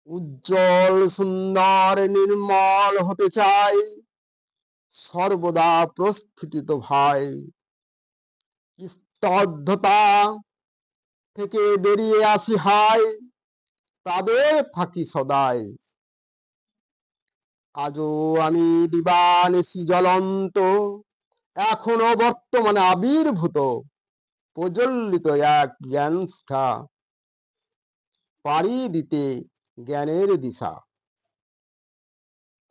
উজ্জ্বল সুন্দর নির্মল হতে চাই, সর্বদা প্রস্ফুটিত ভাই। স্তব্ধতা থেকে বেরিয়ে আসি হাই, তাদের থাকি সদাই। আজও আমি দিবানিশি জ্বলন্ত, এখনো বর্তমানে আবির্ভূত, প্রজ্বলিত এক জ্ঞান শিখা, পাড়ি দিতে জ্ঞানের দিশা।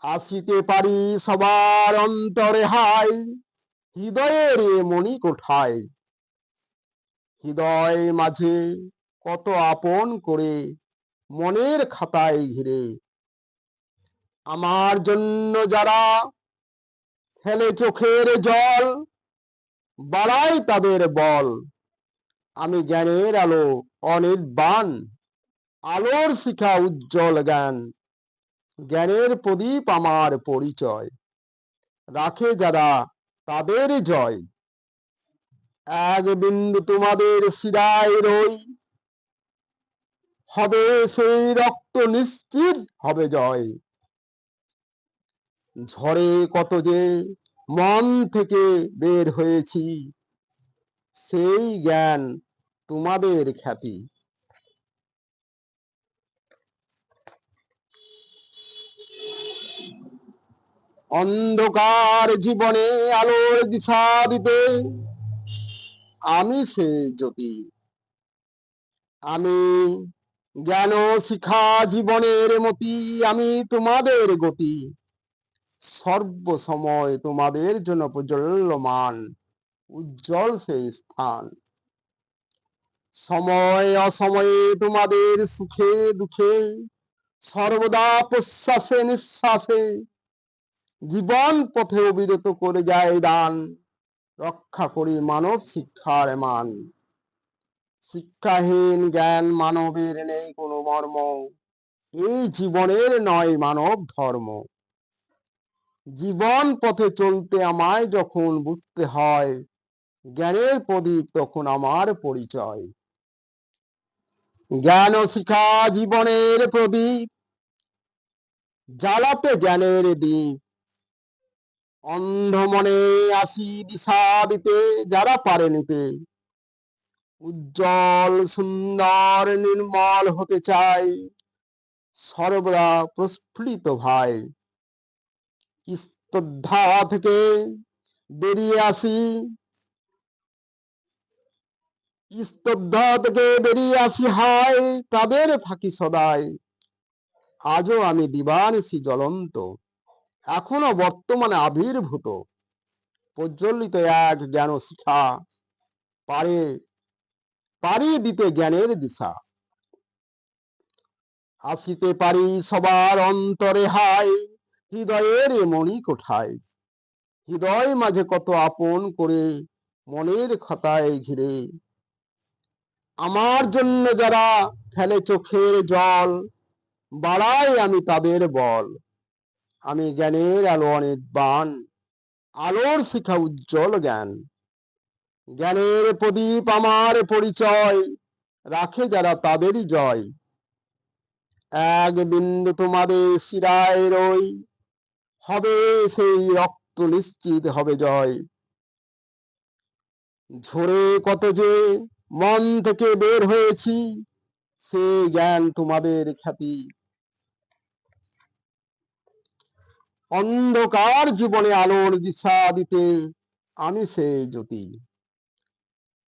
আসিতে পারি সবার অন্তরে হাই, হৃদয়ের এ মণি কোঠায়। হৃদয় মাঝে কত আপন করে, মনের খাতায় ঘিরে। আমার জন্য যারা ফেলে চোখের জল, বাড়াই তাদের বল। আমি জ্ঞানের আলো অনির্বাণ, আলোর শিখা উজ্জ্বল জ্ঞান। জ্ঞানের প্রদীপ আমার পরিচয়, রাখে যারা তাদের জয়। এক বিন্দু তোমাদের শিরায় রই, হবে সেই রক্ত নিশ্চিত হবে জয়। ঝড়ে কত যে মন থেকে বের হয়েছি, সেই জ্ঞান তোমাদের খ্যাতি। অন্ধকার জীবনে আলোর দিশা দিতে আমি সে জ্যোতি। আমি জ্ঞান শিখা জীবনের মতি, আমি তোমাদের গতি। সর্বসময় তোমাদের জন্য প্রজ্বল্যমান, উজ্জ্বল সেই স্থান। সময় অসময়ে তোমাদের সুখে দুঃখে, সর্বদা প্রশ্বাসে নিঃশ্বাসে, জীবন পথে অবিরত করে যায় দান। রক্ষা করি মানব শিক্ষার মান। শিক্ষাহীন জ্ঞান মানবের নেই কোনো মর্ম, এই জীবনের নয় মানব ধর্ম। জীবন পথে চলতে আমায় যখন বুঝতে হয়, জ্ঞানের প্রদীপ তখন আমার পরিচয়। জ্ঞান শিখা জীবনের প্রদীপ, জ্বালাতে জ্ঞানের দ্বীপ। অন্ধ মনে আসি দিশা দিতে, যারা পারে নিতে। উজ্জ্বল সুন্দর নির্মল হতে চাই, সর্বদা প্রস্ফুটিত ভাই। স্তব্ধতা থেকে বেরিয়ে আসি, স্তব্ধতা থেকে বেরিয়ে আসি হাই, তাদের থাকি সদাই। আজও আমি দিবানিশি জ্বলন্ত, এখনো বর্তমানে আবির্ভূত, প্রজ্বলিত এক জ্ঞান শিখা, পাড়ি দিতে জ্ঞানের দিশা। আসিতে পারি সবার অন্তরে হাই, হৃদয়ের এ মণি কোঠায়। হৃদয় মাঝে কত আপন করে, মনের খাতায় ঘিরে। আমার জন্য যারা ফেলে চোখের জল, বাড়াই আমি তাদের বল। আমি জ্ঞানের আলো অনির্বাণ, আলোর শিখা উজ্জ্বল জ্ঞান। জ্ঞানের প্রদীপ আমার পরিচয়, রাখে যারা তাদেরই জয়। এক বিন্দু তোমাদের শিরায় রই, হবে সেই রক্ত নিশ্চিত হবে জয়। ঝরে কত যে মন থেকে বের হয়েছি, সে জ্ঞান তোমাদের খ্যাতি। অন্ধকার জীবনে আলোর দিশা দিতে আমি সে জ্যোতি।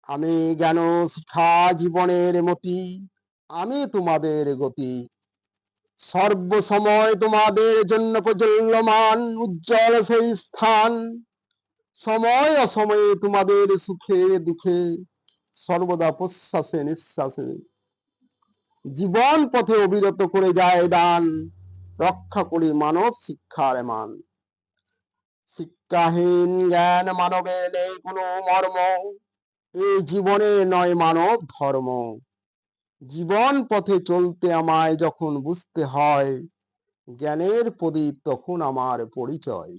আমি জ্ঞান শিখা জীবনের মতি, আমি তোমাদের গতি। সর্বসময় তোমাদের জন্য প্রজ্বল্যমান, উজ্জ্বল সেই স্থান। সময় অসময়ে তোমাদের সুখে দুঃখে, সর্বদা প্রশ্বাসে নিঃশ্বাসে, জীবন পথে অবিরত করে যায় দান। রক্ষা করি মানব শিক্ষার মান। শিক্ষাহীন জ্ঞান মানবের নেই কোনো মর্ম, এই জীবনে নয় মানব ধর্ম। জীবন পথে চলতে আমায় যখন বুঝতে হয়, জ্ঞানের প্রদীপ তখন আমার পরিচয়।